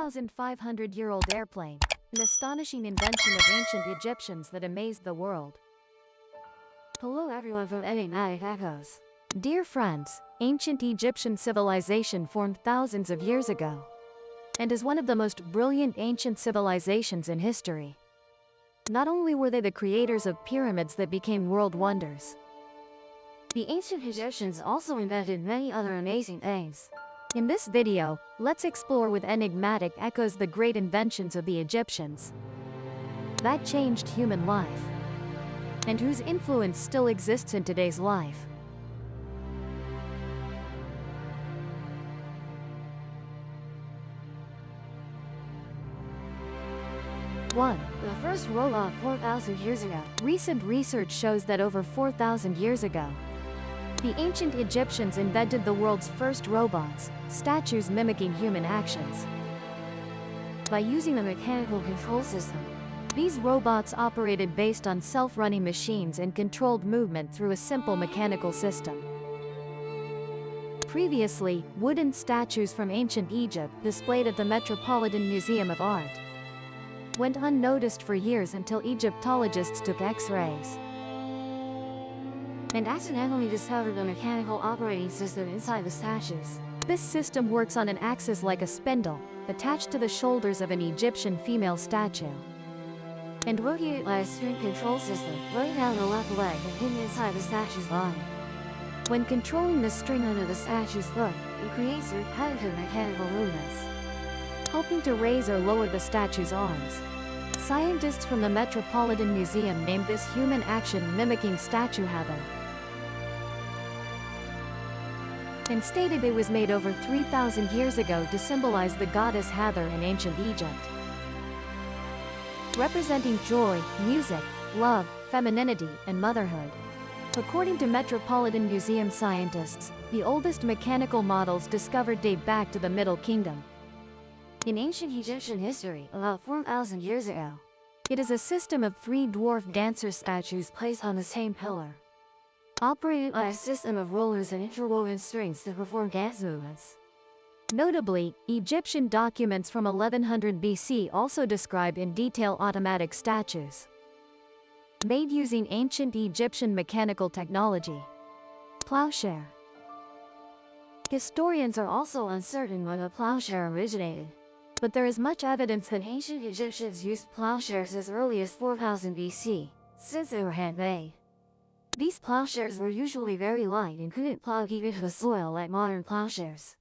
2,500-year-old airplane, an astonishing invention of ancient Egyptians that amazed the world. Hello everyone from Enigmatic Echoes. Dear friends, ancient Egyptian civilization formed thousands of years ago, and is one of the most brilliant ancient civilizations in history. Not only were they the creators of pyramids that became world wonders, the ancient Egyptians also invented many other amazing things. In this video, let's explore with Enigmatic Echoes the great inventions of the Egyptians that changed human life, and whose influence still exists in today's life. One, the first robot 4,000 years ago. Recent research shows that over 4,000 years ago, the ancient Egyptians invented the world's first robots, statues mimicking human actions. By using a mechanical control system, these robots operated based on self-running machines and controlled movement through a simple mechanical system. Previously, wooden statues from ancient Egypt displayed at the Metropolitan Museum of Art went unnoticed for years until Egyptologists took X-rays and accidentally discovered a mechanical operating system inside the statues. This system works on an axis like a spindle, attached to the shoulders of an Egyptian female statue, and rotated by a string control system running down the left leg and hidden inside the statue's body. When controlling the string under the statue's foot, it creates repetitive mechanical movements, helping to raise or lower the statue's arms. Scientists from the Metropolitan Museum named this human action mimicking statue Hathor, and stated it was made over 3,000 years ago to symbolize the goddess Hathor in ancient Egypt, representing joy, music, love, femininity, and motherhood. According to Metropolitan Museum scientists, the oldest mechanical models discovered date back to the Middle Kingdom. In ancient Egyptian history, about 4,000 years ago, it is a system of 3 dwarf dancer statues placed on the same pillar, operated by a system of rollers and interwoven strings to perform dance movements. Notably, Egyptian documents from 1100 BC also describe in detail automatic statues made using ancient Egyptian mechanical technology. Plowshare. Historians are also uncertain when the plowshare originated, but there is much evidence that ancient Egyptians used plowshares as early as 4000 BC, since they were handmade. These plowshares were usually very light and couldn't plow deep into the soil like modern plowshares.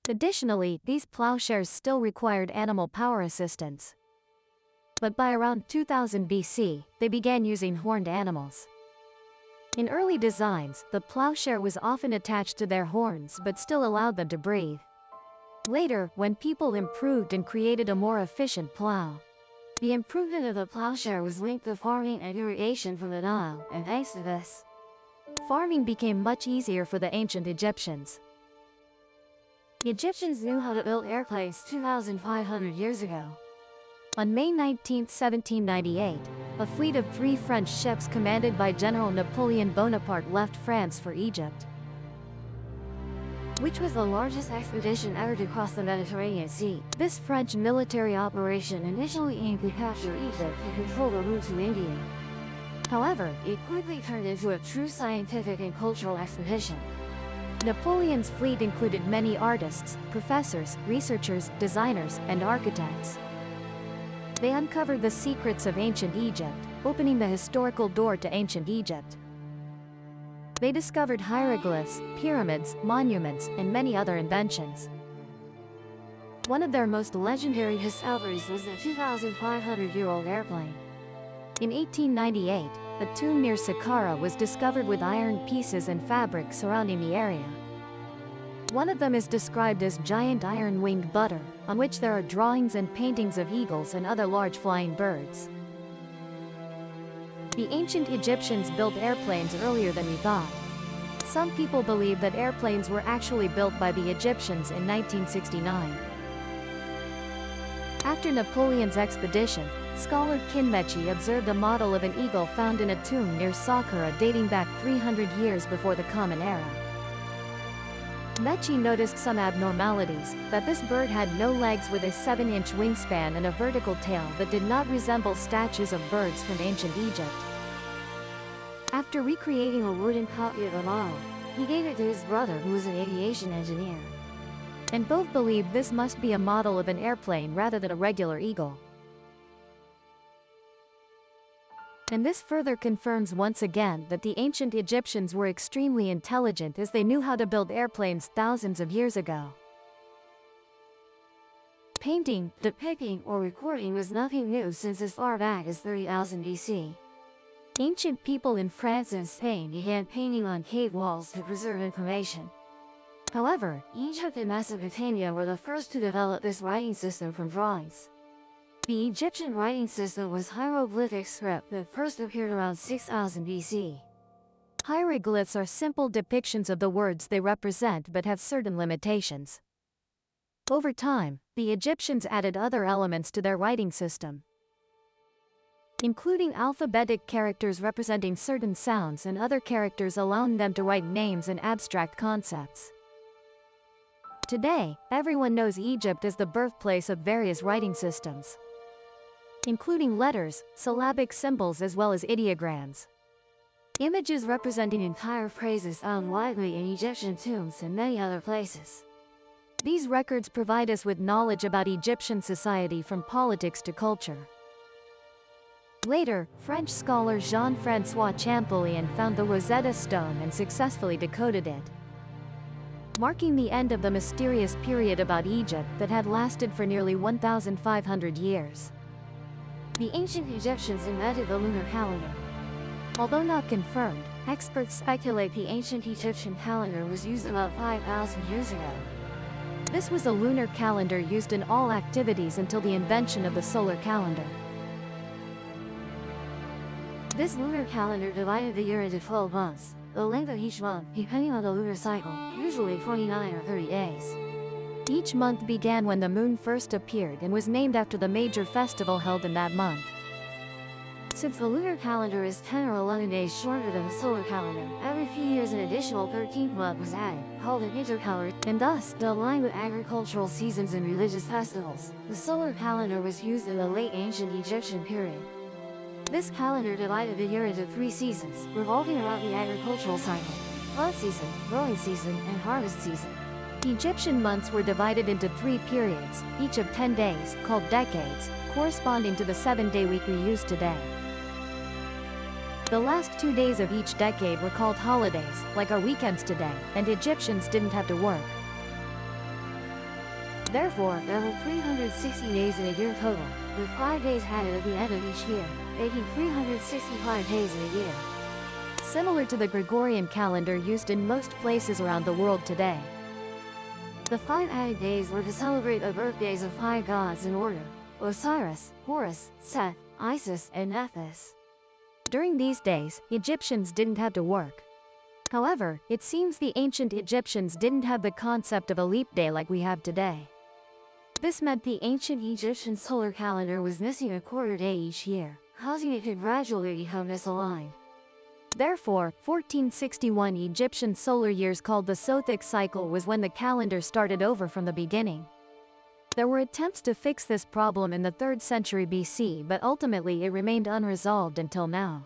Additionally, these plowshares still required animal power assistance. But by around 2000 BC, they began using horned animals. In early designs, the plowshare was often attached to their horns but still allowed them to breathe. Later, when people improved and created a more efficient plow, the improvement of the plowshare was linked to farming and irrigation from the Nile, and thanks to this, farming became much easier for the ancient Egyptians. The Egyptians knew how to build airplanes 2,500 years ago. On May 19, 1798, a fleet of 3 French ships commanded by General Napoleon Bonaparte left France for Egypt, which was the largest expedition ever to cross the Mediterranean Sea. This French military operation initially aimed to capture Egypt and control the route to India. However, it quickly turned into a true scientific and cultural expedition. Napoleon's fleet included many artists, professors, researchers, designers, and architects. They uncovered the secrets of ancient Egypt, opening the historical door to ancient Egypt. They discovered hieroglyphs, pyramids, monuments, and many other inventions. One of their most legendary discoveries was the 2,500-year-old airplane. In 1898, a tomb near Saqqara was discovered with iron pieces and fabric surrounding the area. One of them is described as giant iron-winged butter, on which there are drawings and paintings of eagles and other large flying birds. The ancient Egyptians built airplanes earlier than we thought. Some people believe that airplanes were actually built by the Egyptians in 1969. After Napoleon's expedition, scholar Kinmechi observed a model of an eagle found in a tomb near Saqqara dating back 300 years before the Common Era. Mechi noticed some abnormalities, that this bird had no legs with a 7-inch wingspan and a vertical tail that did not resemble statues of birds from ancient Egypt. After recreating a wooden copy of the model, he gave it to his brother who was an aviation engineer. And both believed this must be a model of an airplane rather than a regular eagle. And this further confirms once again that the ancient Egyptians were extremely intelligent, as they knew how to build airplanes thousands of years ago. Painting, depicting, or recording was nothing new since as far back as 30,000 BC. Ancient people in France and Spain began painting on cave walls to preserve information. However, Egypt and Mesopotamia were the first to develop this writing system from drawings. The Egyptian writing system was hieroglyphic script that first appeared around 6000 BC. Hieroglyphs are simple depictions of the words they represent but have certain limitations. Over time, the Egyptians added other elements to their writing system, including alphabetic characters representing certain sounds and other characters allowing them to write names and abstract concepts. Today, everyone knows Egypt as the birthplace of various writing systems, including letters, syllabic symbols as well as ideograms. Images representing entire phrases found widely in Egyptian tombs and many other places. These records provide us with knowledge about Egyptian society from politics to culture. Later, French scholar Jean-François Champollion found the Rosetta Stone and successfully decoded it, marking the end of the mysterious period about Egypt that had lasted for nearly 1,500 years. The ancient Egyptians invented the lunar calendar. Although not confirmed, experts speculate the ancient Egyptian calendar was used about 5,000 years ago. This was a lunar calendar used in all activities until the invention of the solar calendar. This lunar calendar divided the year into 12 months, the length of each month depending on the lunar cycle, usually 29 or 30 days. Each month began when the moon first appeared and was named after the major festival held in that month. Since the lunar calendar is 10 or 11 days shorter than the solar calendar, every few years an additional 13th month was added, called an intercalary, and thus to align with agricultural seasons and religious festivals. The solar calendar was used in the late ancient Egyptian period. This calendar divided the year into 3 seasons, revolving around the agricultural cycle: plant season, growing season, and harvest season. Egyptian months were divided into 3 periods, each of 10 days, called decades, corresponding to the 7-day week we use today. The last 2 days of each decade were called holidays, like our weekends today, and Egyptians didn't have to work. Therefore, there were 360 days in a year total, with 5 days added at the end of each year, making 365 days in a year. Similar to the Gregorian calendar used in most places around the world today. The 5 added days were to celebrate the birthdays of 5 gods in order: Osiris, Horus, Seth, Isis, and Nephthys. During these days, Egyptians didn't have to work. However, it seems the ancient Egyptians didn't have the concept of a leap day like we have today. This meant the ancient Egyptian solar calendar was missing a quarter day each year, causing it to gradually become misaligned. Therefore, 1461 Egyptian solar years called the Sothic cycle was when the calendar started over from the beginning. There were attempts to fix this problem in the 3rd century BC, but ultimately it remained unresolved until now.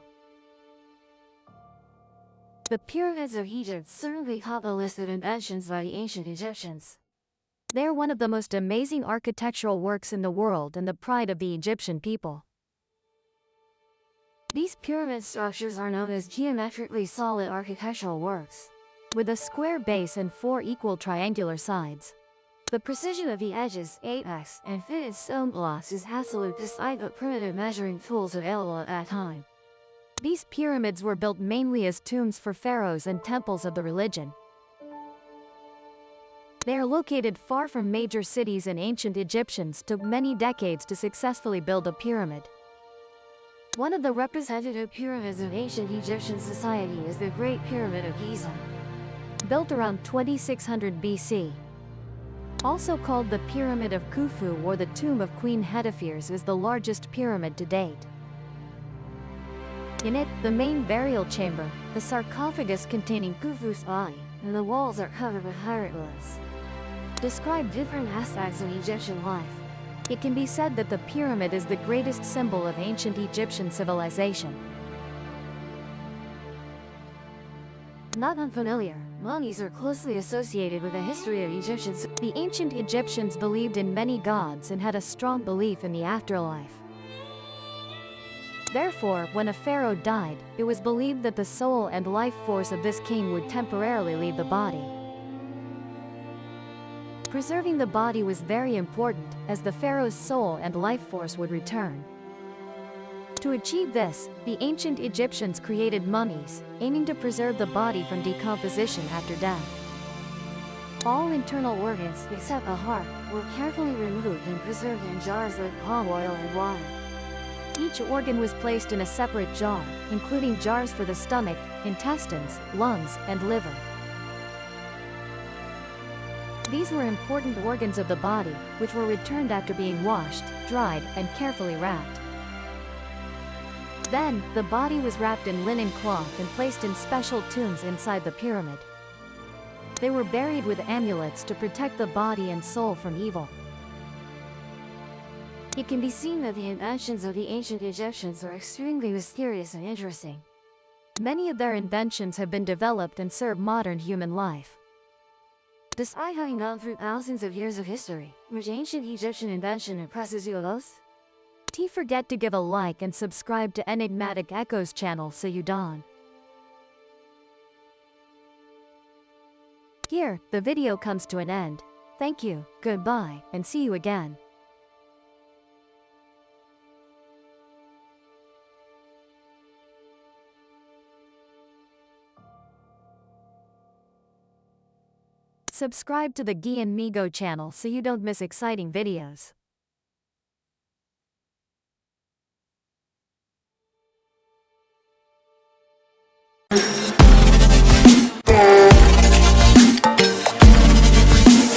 The pyramids of Egypt certainly top the list of inventions by the ancient Egyptians. They are one of the most amazing architectural works in the world and the pride of the Egyptian people. These pyramid structures are known as geometrically solid architectural works, with a square base and 4 equal triangular sides. The precision of the edges, apex, and fitted stone blocks is absolute despite the primitive measuring tools available at that time. These pyramids were built mainly as tombs for pharaohs and temples of the religion. They are located far from major cities, and ancient Egyptians took many decades to successfully build a pyramid. One of the representative pyramids of ancient Egyptian society is the Great Pyramid of Giza, built around 2600 BC. Also called the Pyramid of Khufu or the Tomb of Queen Hetepheres, is the largest pyramid to date. In it, the main burial chamber, the sarcophagus containing Khufu's body, and the walls are covered with hieroglyphs. Describe different aspects of Egyptian life. It can be said that the pyramid is the greatest symbol of ancient Egyptian civilization. Not unfamiliar, mummies are closely associated with the history of Egyptians. The ancient Egyptians believed in many gods and had a strong belief in the afterlife. Therefore, when a pharaoh died, it was believed that the soul and life force of this king would temporarily leave the body. Preserving the body was very important, as the pharaoh's soul and life force would return. To achieve this, the ancient Egyptians created mummies, aiming to preserve the body from decomposition after death. All internal organs, except the heart, were carefully removed and preserved in jars with palm oil and water. Each organ was placed in a separate jar, including jars for the stomach, intestines, lungs, and liver. These were important organs of the body, which were returned after being washed, dried, and carefully wrapped. Then, the body was wrapped in linen cloth and placed in special tombs inside the pyramid. They were buried with amulets to protect the body and soul from evil. It can be seen that the inventions of the ancient Egyptians are extremely mysterious and interesting. Many of their inventions have been developed and serve modern human life. Despite having gone through thousands of years of history, which ancient Egyptian invention impresses you most? Don't forget to give a like and subscribe to Enigmatic Echoes channel so you don't. Here, the video comes to an end. Thank you, goodbye, and see you again. Subscribe to the Gi and Migo channel so you don't miss exciting videos.